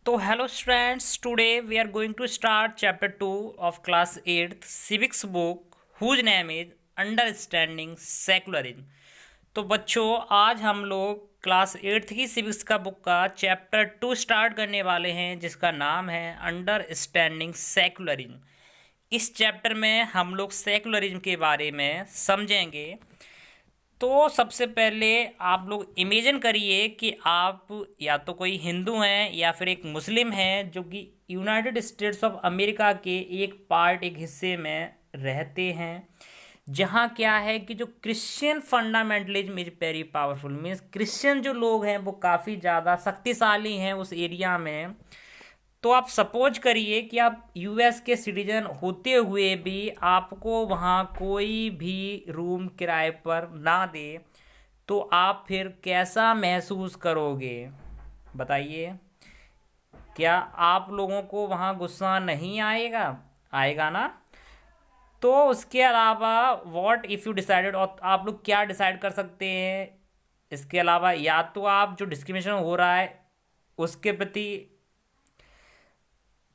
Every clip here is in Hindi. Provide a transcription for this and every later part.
So hello students, today we are going to start chapter 2 of class 8th civics book whose name is Understanding Secularism। तो बच्चों आज हम लोग क्लास 8th की सिविक्स का बुक का चैप्टर 2 स्टार्ट करने वाले हैं जिसका नाम है अंडरस्टैंडिंग सेकुलरिज्म। इस चैप्टर में हम लोग सेकुलरिज्म के बारे में समझेंगे। तो सबसे पहले आप लोग इमेजिन करिए कि आप या तो कोई हिंदू हैं या फिर एक मुस्लिम हैं जो कि यूनाइटेड स्टेट्स ऑफ अमेरिका के एक हिस्से में रहते हैं, जहाँ क्या है कि जो Christian fundamentalism is very powerful. Means Christian जो लोग हैं वो काफ़ी ज़्यादा शक्तिशाली हैं उस एरिया में। तो आप सपोज करिए कि आप यूएस के सिटीजन होते हुए भी आपको वहाँ कोई भी रूम किराए पर ना दे तो आप फिर कैसा महसूस करोगे बताइए। क्या आप लोगों को वहाँ गुस्सा नहीं आएगा? आएगा ना। तो उसके अलावा व्हाट इफ़ यू डिसाइडेड, और आप लोग क्या डिसाइड कर सकते हैं इसके अलावा, या तो आप जो डिस्क्रिमिनेशन हो रहा है उसके प्रति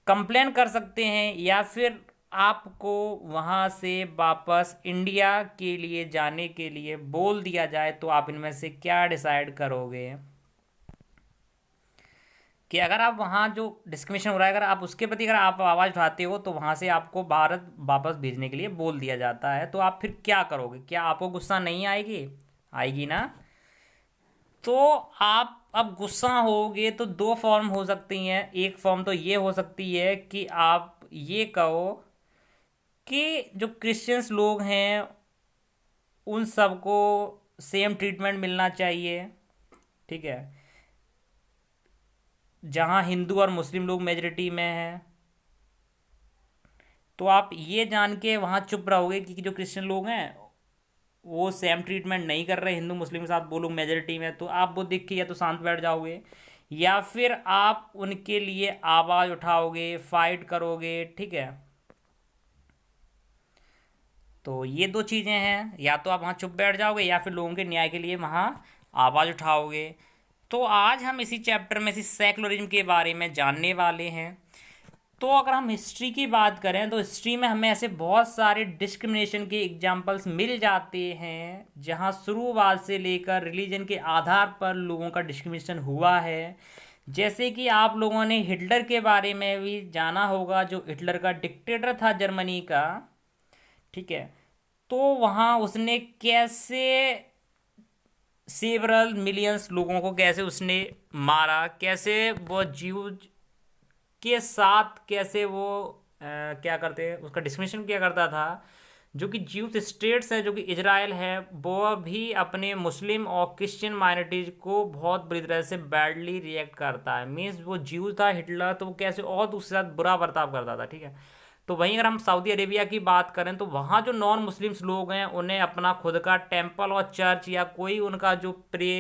कंप्लेन कर सकते हैं या फिर आपको वहाँ से वापस इंडिया के लिए जाने के लिए बोल दिया जाए। तो आप इनमें से क्या डिसाइड करोगे कि अगर आप वहाँ जो डिस्क्रिमिनेशन हो रहा है अगर आप उसके प्रति अगर आप आवाज़ उठाते हो तो वहाँ से आपको भारत वापस भेजने के लिए बोल दिया जाता है, तो आप फिर क्या करोगे? क्या आपको गुस्सा नहीं आएगी? आएगी ना। तो आप अब गुस्सा होगे तो दो फॉर्म हो सकती हैं। एक फॉर्म तो ये हो सकती है कि आप ये कहो कि जो क्रिश्चियंस लोग हैं उन सबको सेम ट्रीटमेंट मिलना चाहिए, ठीक है, जहाँ हिंदू और मुस्लिम लोग मेजॉरिटी में हैं। तो आप ये जान के वहाँ चुप रहोगे कि जो क्रिश्चियन लोग हैं वो सेम ट्रीटमेंट नहीं कर रहे हिंदू मुस्लिम के साथ, वो लोग मेजोरिटी में, तो आप वो देख के या तो शांत बैठ जाओगे या फिर आप उनके लिए आवाज़ उठाओगे, फाइट करोगे, ठीक है। तो ये दो चीज़ें हैं, या तो आप वहाँ चुप बैठ जाओगे या फिर लोगों के न्याय के लिए वहाँ आवाज़ उठाओगे। तो आज हम इसी चैप्टर में इसी सेकुलरिज्म के बारे में जानने वाले हैं। तो अगर हम हिस्ट्री की बात करें तो हिस्ट्री में हमें ऐसे बहुत सारे डिस्क्रिमिनेशन के एग्जाम्पल्स मिल जाते हैं जहां शुरुआत से लेकर रिलीजन के आधार पर लोगों का डिस्क्रिमिनेशन हुआ है। जैसे कि आप लोगों ने हिटलर के बारे में भी जाना होगा, जो हिटलर का डिक्टेटर था जर्मनी का, ठीक है। तो वहाँ उसने कैसे सेवरल मिलियंस लोगों को कैसे उसने मारा, कैसे वो जीव के साथ कैसे वो क्या करते हैं उसका डिस्क्रिमिनेशन किया करता था। जो कि ज्यूस स्टेट्स है, जो कि इजराइल है, वो भी अपने मुस्लिम और क्रिश्चियन माइनॉरिटीज को बहुत बुरी तरह से बैडली रिएक्ट करता है। मीन्स वो ज्यू था हिटलर, तो वो कैसे और दूसरे साथ बुरा बर्ताव करता था, ठीक है। तो वहीं अगर हम सऊदी अरेबिया की बात करें तो वहाँ जो नॉन मुस्लिम्स लोग हैं उन्हें अपना खुद का टेम्पल और चर्च या कोई उनका जो प्रे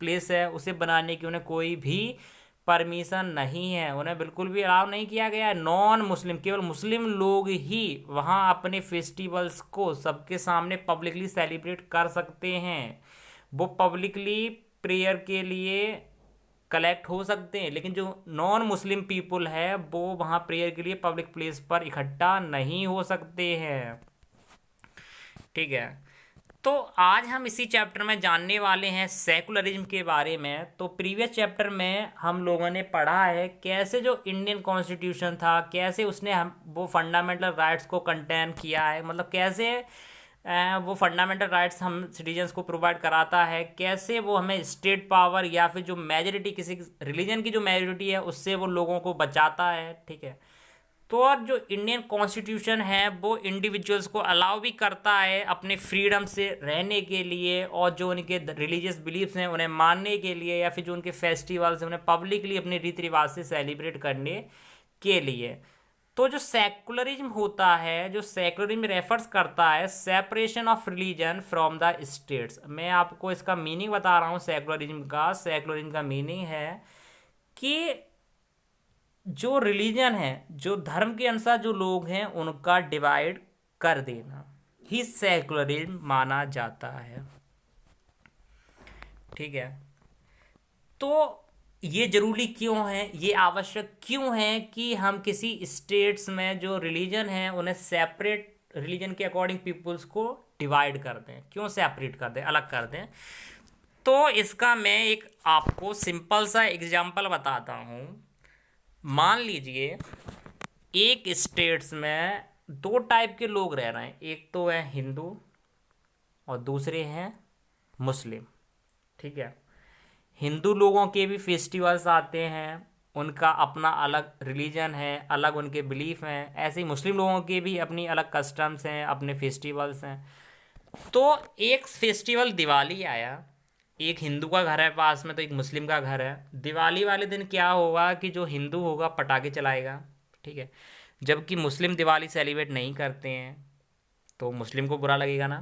प्लेस है उसे बनाने की उन्हें कोई भी परमिशन नहीं है, उन्हें बिल्कुल भी अलाउ नहीं किया गया है। नॉन मुस्लिम, केवल मुस्लिम लोग ही वहाँ अपने फेस्टिवल्स को सबके सामने पब्लिकली सेलिब्रेट कर सकते हैं। वो पब्लिकली प्रेयर के लिए कलेक्ट हो सकते हैं, लेकिन जो नॉन मुस्लिम पीपुल है वो वहाँ प्रेयर के लिए पब्लिक प्लेस पर इकट्ठा नहीं हो सकते हैं, ठीक है। तो आज हम इसी चैप्टर में जानने वाले हैं सेकुलरिज्म के बारे में। तो प्रीवियस चैप्टर में हम लोगों ने पढ़ा है कैसे जो इंडियन कॉन्स्टिट्यूशन था कैसे उसने हम वो फंडामेंटल राइट्स को कंटेन किया है, मतलब कैसे वो फंडामेंटल राइट्स हम सिटीजन्स को प्रोवाइड कराता है, कैसे वो हमें स्टेट पावर या फिर जो मेजोरिटी किसी रिलीजन की जो मेजोरिटी है उससे वो लोगों को बचाता है, ठीक है। तो और जो इंडियन कॉन्स्टिट्यूशन है वो इंडिविजुअल्स को अलाउ भी करता है अपने फ्रीडम से रहने के लिए, और जो उनके रिलीजियस बिलीफ्स हैं उन्हें मानने के लिए, या फिर जो उनके फेस्टिवल्स हैं उन्हें पब्लिकली अपने रीति रिवाज से सेलिब्रेट करने के लिए। तो जो सेकुलरिज्म होता है, जो सेकुलरिज्म रेफर्स करता है separation of religion from the states. मैं आपको इसका मीनिंग बता रहा हूँ सेकुलरिज्म का। सेकुलरिज्म का मीनिंग है कि जो रिलीजन है, जो धर्म के अनुसार जो लोग हैं उनका डिवाइड कर देना ही सेकुलरिज्म माना जाता है, ठीक है। तो ये जरूरी क्यों है, ये आवश्यक क्यों है कि हम किसी स्टेट्स में जो रिलीजन है उन्हें सेपरेट रिलीजन के अकॉर्डिंग पीपुल्स को डिवाइड कर दें, क्यों सेपरेट कर दें, अलग कर दें। तो इसका मैं एक आपको सिंपल सा एग्जांपल बताता हूँ। मान लीजिए एक स्टेट्स में दो टाइप के लोग रह रहे हैं, एक तो है हिंदू और दूसरे हैं मुस्लिम। ठीक है, हिंदू लोगों के भी फेस्टिवल्स आते हैं, उनका अपना अलग रिलीजन है, अलग उनके बिलीफ हैं। ऐसे ही मुस्लिम लोगों के भी अपनी अलग कस्टम्स हैं, अपने फेस्टिवल्स हैं। तो एक फेस्टिवल दिवाली आया, एक हिंदू का घर है पास में तो एक मुस्लिम का घर है। दिवाली वाले दिन क्या होगा कि जो हिंदू होगा पटाखे चलाएगा, ठीक है, जबकि मुस्लिम दिवाली सेलिब्रेट नहीं करते हैं, तो मुस्लिम को बुरा लगेगा ना।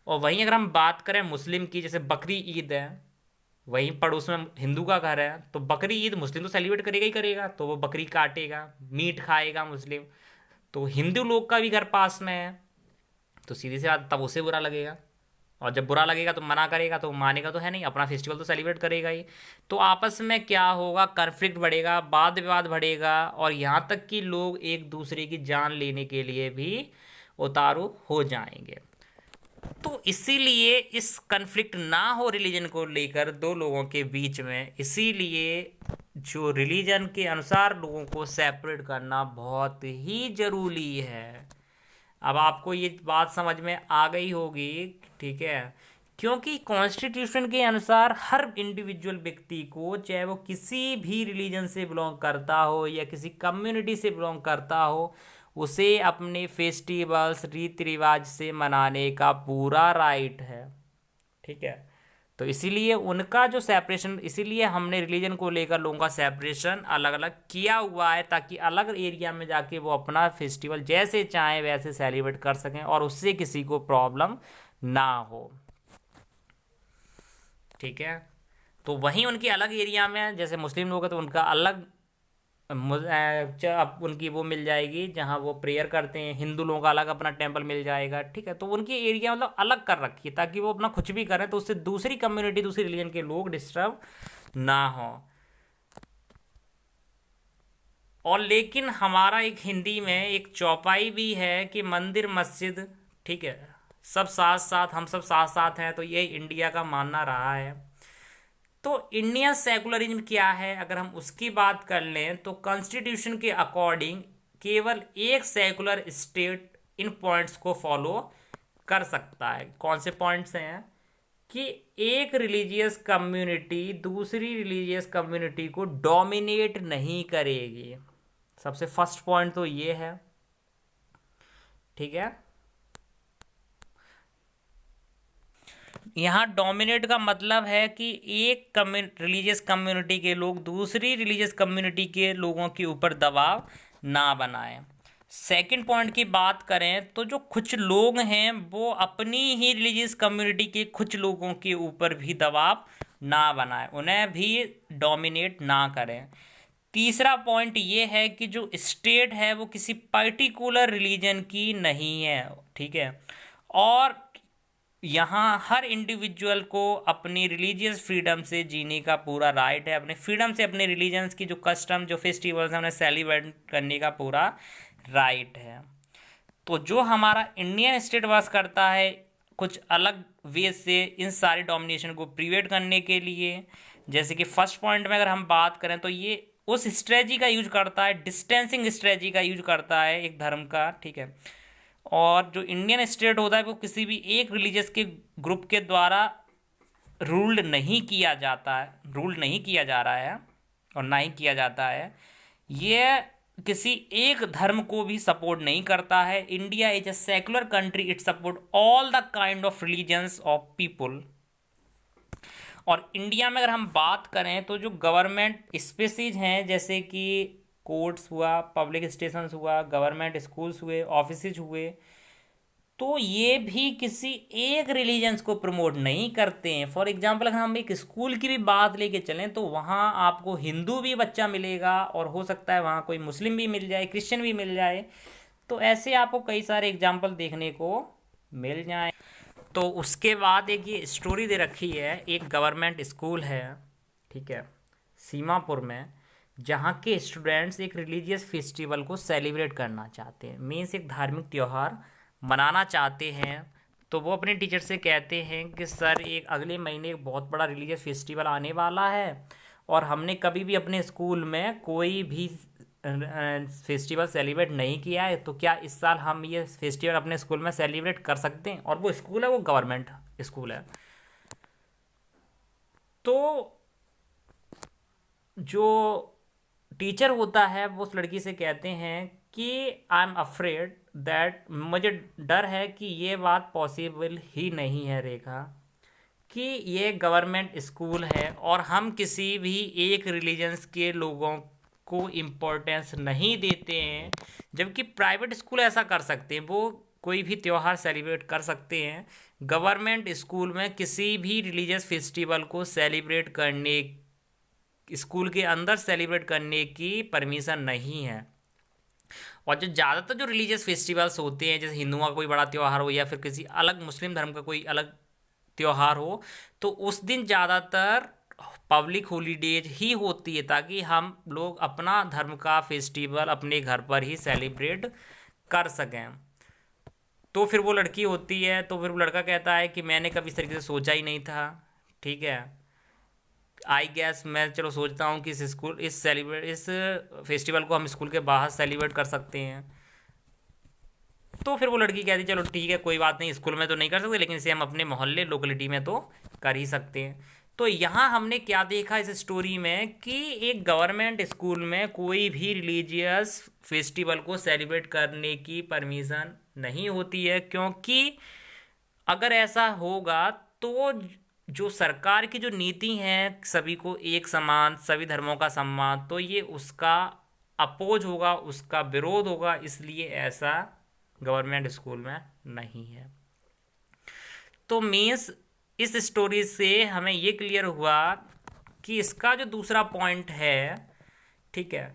और वहीं अगर हम बात करें मुस्लिम की, जैसे बकरी ईद है, वहीं पड़ोस में हिंदू का घर है, तो बकरी ईद मुस्लिम तो सेलिब्रेट करेगा ही करेगा, तो वो बकरी काटेगा, मीट खाएगा मुस्लिम। तो हिंदू लोग का भी घर पास में है, तो सीधी सी बात तब उसे बुरा लगेगा। और जब बुरा लगेगा तो मना करेगा, तो मानेगा तो है नहीं, अपना फेस्टिवल तो सेलिब्रेट करेगा ही। तो आपस में क्या होगा, कन्फ्लिक्ट बढ़ेगा, वाद विवाद बढ़ेगा, और यहाँ तक कि लोग एक दूसरे की जान लेने के लिए भी उतारू हो जाएंगे। तो इसीलिए इस कन्फ्लिक्ट ना हो रिलीजन को लेकर दो लोगों के बीच में, इसीलिए जो रिलीजन के अनुसार लोगों को सेपरेट करना बहुत ही ज़रूरी है। अब आपको ये बात समझ में आ गई होगी, ठीक है, क्योंकि कॉन्स्टिट्यूशन के अनुसार हर इंडिविजुअल व्यक्ति को, चाहे वो किसी भी रिलीजन से बिलोंग करता हो या किसी कम्युनिटी से बिलोंग करता हो, उसे अपने फेस्टिवल्स रीति रिवाज से मनाने का पूरा राइट है। ठीक है, तो इसीलिए उनका जो सेपरेशन, इसीलिए हमने रिलीजन को लेकर लोगों का सेपरेशन अलग अलग किया हुआ है, ताकि अलग एरिया में जाके वो अपना फेस्टिवल जैसे चाहें वैसे सेलिब्रेट कर सकें और उससे किसी को प्रॉब्लम ना हो। ठीक है, तो वहीं उनकी अलग एरिया में, जैसे मुस्लिम लोग हैं तो उनका अलग अब उनकी वो मिल जाएगी जहाँ वो प्रेयर करते हैं, हिंदू लोगों का अलग अपना टेंपल मिल जाएगा। ठीक है, तो उनकी एरिया मतलब अलग कर रखी है ताकि वो अपना कुछ भी करें तो उससे दूसरी कम्युनिटी, दूसरी रिलीजन के लोग डिस्टर्ब ना हो। और लेकिन हमारा एक हिंदी में एक चौपाई भी है कि मंदिर मस्जिद, ठीक है, सब साथ साथ, हम सब साथ साथ हैं, तो ये इंडिया का मानना रहा है। तो इंडियन सेकुलरिज्म क्या है, अगर हम उसकी बात कर लें तो कॉन्स्टिट्यूशन के अकॉर्डिंग केवल एक सेकुलर स्टेट इन पॉइंट्स को फॉलो कर सकता है। कौन से पॉइंट्स हैं कि एक रिलीजियस कम्युनिटी दूसरी रिलीजियस कम्युनिटी को डोमिनेट नहीं करेगी। सबसे फर्स्ट पॉइंट तो ये है। ठीक है, यहाँ डोमिनेट का मतलब है कि एक रिलीजियस कम्युनिटी के लोग दूसरी रिलीजियस कम्युनिटी के लोगों के ऊपर दबाव ना बनाएं। सेकंड पॉइंट की बात करें तो जो कुछ लोग हैं वो अपनी ही रिलीजियस कम्युनिटी के कुछ लोगों के ऊपर भी दबाव ना बनाएं, उन्हें भी डोमिनेट ना करें। तीसरा पॉइंट ये है कि जो स्टेट है वो किसी पर्टिकुलर रिलीजन की नहीं है। ठीक है, और यहाँ हर इंडिविजुअल को अपनी रिलीजियस फ्रीडम से जीने का पूरा राइट है, अपने फ्रीडम से अपने रिलीजन्स की जो कस्टम, जो फेस्टिवल्स हैं उन्हें सेलिब्रेट करने का पूरा राइट है। तो जो हमारा इंडियन स्टेट वास करता है कुछ अलग वे से इन सारी डोमिनेशन को प्रिवेंट करने के लिए, जैसे कि फर्स्ट पॉइंट में अगर हम बात करें तो ये उस स्ट्रेटजी का यूज करता है, डिस्टेंसिंग स्ट्रेटजी का यूज करता है एक धर्म का। ठीक है, और जो इंडियन स्टेट होता है वो किसी भी एक रिलीजियस के ग्रुप के द्वारा रूल्ड नहीं किया जाता है, रूल नहीं किया जा रहा है और ना ही किया जाता है। ये किसी एक धर्म को भी सपोर्ट नहीं करता है। India is a secular country, it support all the kind of religions of people. और इंडिया में अगर हम बात करें तो जो गवर्नमेंट स्पेसीज हैं, जैसे कि कोर्ट्स हुआ, पब्लिक स्टेशंस हुआ, गवर्नमेंट स्कूल्स हुए, ऑफिसेज हुए, तो ये भी किसी एक रिलीजन्स को प्रमोट नहीं करते हैं। फॉर एग्जांपल अगर हम एक स्कूल की भी बात लेके चलें तो वहाँ आपको हिंदू भी बच्चा मिलेगा और हो सकता है वहाँ कोई मुस्लिम भी मिल जाए, क्रिश्चियन भी मिल जाए। तो ऐसे आपको कई सारे एग्जाम्पल देखने को मिल जाए। तो उसके बाद एक ये स्टोरी दे रखी है, एक गवर्नमेंट स्कूल है, ठीक है, सीमापुर में, जहाँ के स्टूडेंट्स एक रिलीजियस फेस्टिवल को सेलिब्रेट करना चाहते हैं, मीन्स एक धार्मिक त्यौहार मनाना चाहते हैं। तो वो अपने टीचर से कहते हैं कि सर एक अगले महीने एक बहुत बड़ा रिलीजियस फेस्टिवल आने वाला है और हमने कभी भी अपने स्कूल में कोई भी फेस्टिवल सेलिब्रेट नहीं किया है, तो क्या इस साल हम ये फेस्टिवल अपने स्कूल में सेलिब्रेट कर सकते हैं। और वो स्कूल है वो गवर्नमेंट स्कूल है। तो जो टीचर होता है वो उस लड़की से कहते हैं कि आई एम अफ्रेड दैट, मुझे डर है कि ये बात पॉसिबल ही नहीं है रेखा, कि ये गवर्नमेंट स्कूल है और हम किसी भी एक रिलीजन्स के लोगों को इम्पोर्टेंस नहीं देते हैं, जबकि प्राइवेट स्कूल ऐसा कर सकते हैं, वो कोई भी त्यौहार सेलिब्रेट कर सकते हैं। गवर्नमेंट स्कूल में किसी भी रिलीजियस फेस्टिवल को सेलिब्रेट करने, स्कूल के अंदर सेलिब्रेट करने की परमिशन नहीं है। और जो ज़्यादातर जो रिलीजियस फेस्टिवल्स होते हैं, जैसे हिंदुओं का कोई बड़ा त्यौहार हो या फिर किसी अलग मुस्लिम धर्म का कोई अलग त्यौहार हो, तो उस दिन ज़्यादातर पब्लिक हॉलीडेज ही होती है, ताकि हम लोग अपना धर्म का फेस्टिवल अपने घर पर ही सेलिब्रेट कर सकें। तो फिर वो लड़की होती है, तो फिर वो लड़का कहता है कि मैंने कभी इस तरीके से सोचा ही नहीं था। ठीक है, आई गैस मैं चलो सोचता हूँ कि इस फेस्टिवल को हम स्कूल के बाहर सेलिब्रेट कर सकते हैं। तो फिर वो लड़की कहती चलो ठीक है कोई बात नहीं, स्कूल में तो नहीं कर सकते लेकिन इसे हम अपने मोहल्ले लोकेलिटी में तो कर ही सकते हैं। तो यहाँ हमने क्या देखा इस स्टोरी में कि एक गवर्नमेंट स्कूल में कोई भी रिलीजियस फेस्टिवल को सेलिब्रेट करने की परमिशन नहीं होती है, क्योंकि अगर ऐसा होगा तो जो सरकार की जो नीति है सभी को एक समान, सभी धर्मों का सम्मान, तो ये उसका अपोज होगा, उसका विरोध होगा, इसलिए ऐसा गवर्नमेंट स्कूल में नहीं है। तो मीन्स इस स्टोरी से हमें ये क्लियर हुआ कि इसका जो दूसरा पॉइंट है, ठीक है,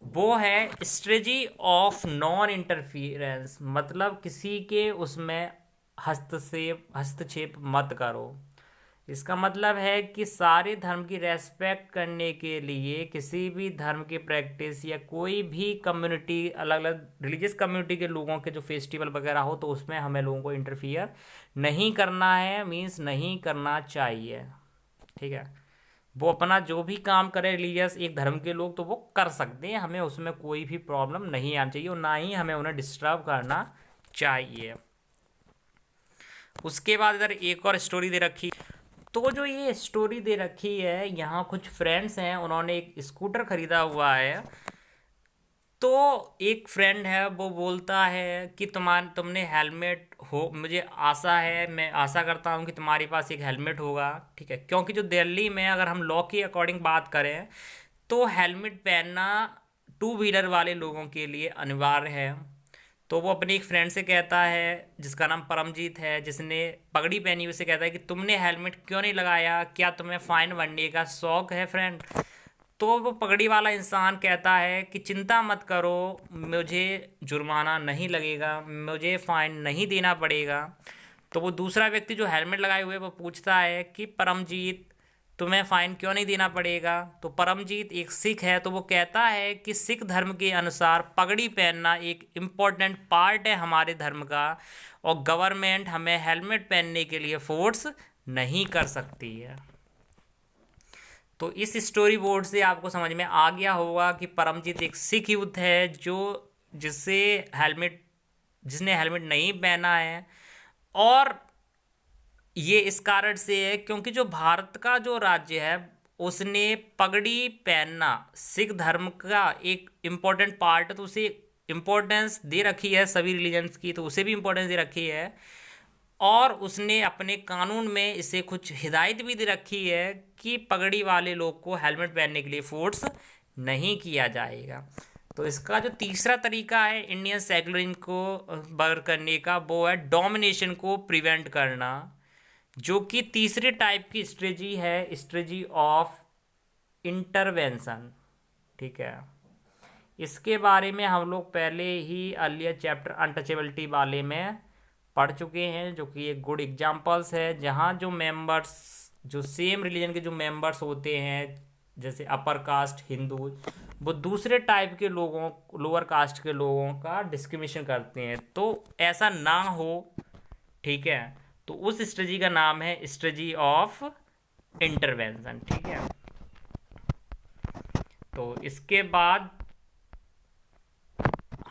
वो है स्ट्रेटजी ऑफ नॉन इंटरफियरेंस, मतलब किसी के उसमें हस्तक्षेप मत करो। इसका मतलब है कि सारे धर्म की रेस्पेक्ट करने के लिए किसी भी धर्म की प्रैक्टिस या कोई भी कम्युनिटी, अलग अलग रिलीजियस कम्युनिटी के लोगों के जो फेस्टिवल वगैरह हो, तो उसमें हमें लोगों को इंटरफियर नहीं करना है, मीन्स नहीं करना चाहिए। ठीक है, वो अपना जो भी काम करे रिलीजियस एक धर्म के लोग, तो वो कर सकते हैं, हमें उसमें कोई भी प्रॉब्लम नहीं आनी चाहिए और ना ही हमें उन्हें डिस्टर्ब करना चाहिए। उसके बाद इधर एक और स्टोरी दे रखी। तो जो ये स्टोरी दे रखी है, यहाँ कुछ फ्रेंड्स हैं, उन्होंने एक स्कूटर खरीदा हुआ है। तो एक फ्रेंड है वो बोलता है कि तुमने हेलमेट हो, मुझे आशा है, मैं आशा करता हूँ कि तुम्हारे पास एक हेलमेट होगा। ठीक है, क्योंकि जो दिल्ली में अगर हम लॉ के अकॉर्डिंग बात करें तो हेलमेट पहनना टू व्हीलर वाले लोगों के लिए अनिवार्य है। तो वो अपनी एक फ्रेंड से कहता है जिसका नाम परमजीत है, जिसने पगड़ी पहनी हुई, से कहता है कि तुमने हेलमेट क्यों नहीं लगाया, क्या तुम्हें फाइन भरने का शौक है फ्रेंड। तो वो पगड़ी वाला इंसान कहता है कि चिंता मत करो, मुझे जुर्माना नहीं लगेगा, मुझे फाइन नहीं देना पड़ेगा। तो वो दूसरा व्यक्ति जो हेलमेट लगाए हुए वो पूछता है कि परमजीत तुम्हें फ़ाइन क्यों नहीं देना पड़ेगा। तो परमजीत एक सिख है, तो वो कहता है कि सिख धर्म के अनुसार पगड़ी पहनना एक इम्पॉर्टेंट पार्ट है हमारे धर्म का, और गवर्नमेंट हमें हेलमेट पहनने के लिए फोर्स नहीं कर सकती है। तो इस स्टोरी बोर्ड से आपको समझ में आ गया होगा कि परमजीत एक सिख यूथ है जो जिससे हेलमेट जिसने हेलमेट नहीं पहना है, और ये इस कारण से है क्योंकि जो भारत का जो राज्य है उसने पगड़ी पहनना सिख धर्म का एक इम्पोर्टेंट पार्ट है, तो उसे इम्पोर्टेंस दे रखी है सभी रिलीजन्स की, तो उसे भी इम्पोर्टेंस दे रखी है। और उसने अपने कानून में इसे कुछ हिदायत भी दे रखी है कि पगड़ी वाले लोग को हेलमेट पहनने के लिए फोर्स नहीं किया जाएगा। तो इसका जो तीसरा तरीका है इंडियन सेकुलरिज्म को बर करने का, वो है डोमिनेशन को प्रिवेंट करना, जो कि तीसरे टाइप की स्ट्रेटजी है, स्ट्रेटजी ऑफ इंटरवेंशन। ठीक है, इसके बारे में हम लोग पहले ही अर्लियर चैप्टर अनटचेबिलिटी वाले में पढ़ चुके हैं, जो कि एक गुड एग्जांपल्स है, जहाँ जो मेंबर्स जो सेम रिलीजन के जो मेंबर्स होते हैं जैसे अपर कास्ट हिंदू, वो दूसरे टाइप के लोगों, लोअर कास्ट के लोगों का डिस्क्रिमिनेशन करते हैं। तो ऐसा ना हो, ठीक है, तो उस स्ट्रेटजी का नाम है स्ट्रेटजी ऑफ इंटरवेंशन। ठीक है, तो इसके बाद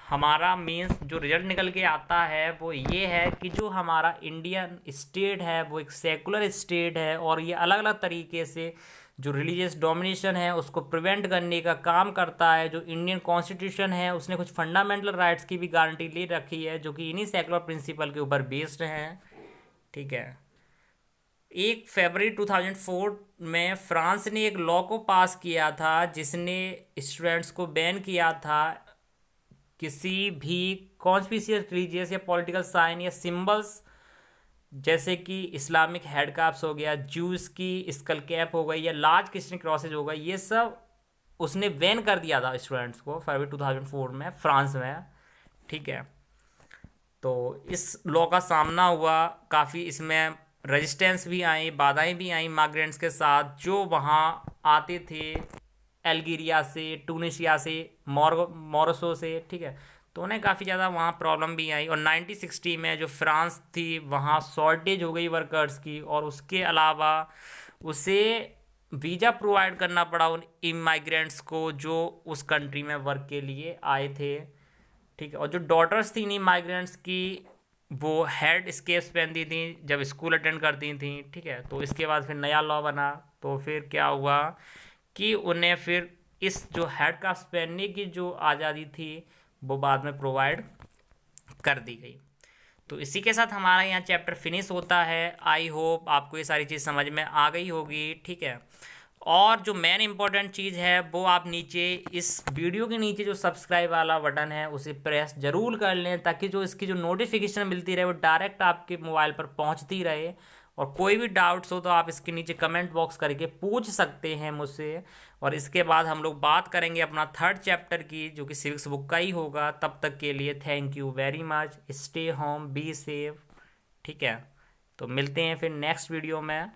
हमारा मीन्स जो रिजल्ट निकल के आता है वो ये है कि जो हमारा इंडियन स्टेट है वो एक सेकुलर स्टेट है, और ये अलग अलग तरीके से जो रिलीजियस डोमिनेशन है उसको प्रिवेंट करने का काम करता है। जो इंडियन कॉन्स्टिट्यूशन है उसने कुछ फंडामेंटल राइट्स की भी गारंटी ले रखी है, जो कि इन्हीं सेकुलर प्रिंसिपल के ऊपर बेस्ड हैं। ठीक है, 1 फरवरी 2004 में फ्रांस ने एक लॉ को पास किया था जिसने स्टूडेंट्स को बैन किया था किसी भी कॉन्स्पिशियस रिलीजियस या पॉलिटिकल साइन या सिंबल्स, जैसे कि इस्लामिक हेड कैप्स हो गया, जूस की स्कल कैप हो गई, या लार्ज क्रिश्चियन क्रॉसेज हो गई, ये सब उसने बैन कर दिया था स्टूडेंट्स को फरवरी 2004 में फ्रांस में। ठीक है, तो इस लॉ का सामना हुआ, काफ़ी इसमें रेजिस्टेंस भी आई, बाधाएं भी आई माइग्रेंट्स के साथ जो वहाँ आते थे अल्जीरिया से, टूनिशिया से, मोरसो से। ठीक है, तो उन्हें काफ़ी ज़्यादा वहाँ प्रॉब्लम भी आई, और 1960 में जो फ्रांस थी वहाँ शॉर्टेज हो गई वर्कर्स की, और उसके अलावा उसे वीज़ा प्रोवाइड करना पड़ा उन इमाइग्रेंट्स को जो उस कंट्री में वर्क के लिए आए थे। ठीक है, और जो डॉटर्स थी इन्हीं माइग्रेंट्स की, वो हेड स्केप्स पहनती थी जब स्कूल अटेंड करती थी। ठीक है, तो इसके बाद फिर नया लॉ बना, तो फिर क्या हुआ कि उन्हें फिर इस जो हेड कास्ट पहनने की जो आज़ादी थी वो बाद में प्रोवाइड कर दी गई। तो इसी के साथ हमारा यहाँ चैप्टर फिनिश होता है। आई होप आपको ये सारी चीज़ समझ में आ गई होगी। ठीक है, और जो मेन इंपॉर्टेंट चीज़ है वो आप नीचे इस वीडियो के नीचे जो सब्सक्राइब वाला बटन है उसे प्रेस जरूर कर लें, ताकि जो इसकी जो नोटिफिकेशन मिलती रहे वो डायरेक्ट आपके मोबाइल पर पहुंचती रहे। और कोई भी डाउट्स हो तो आप इसके नीचे कमेंट बॉक्स करके पूछ सकते हैं मुझसे। और इसके बाद हम लोग बात करेंगे अपना 3rd चैप्टर की, जो कि सिविक्स बुक का ही होगा। तब तक के लिए thank you very much, stay home, be safe. ठीक है, तो मिलते हैं फिर नेक्स्ट वीडियो में।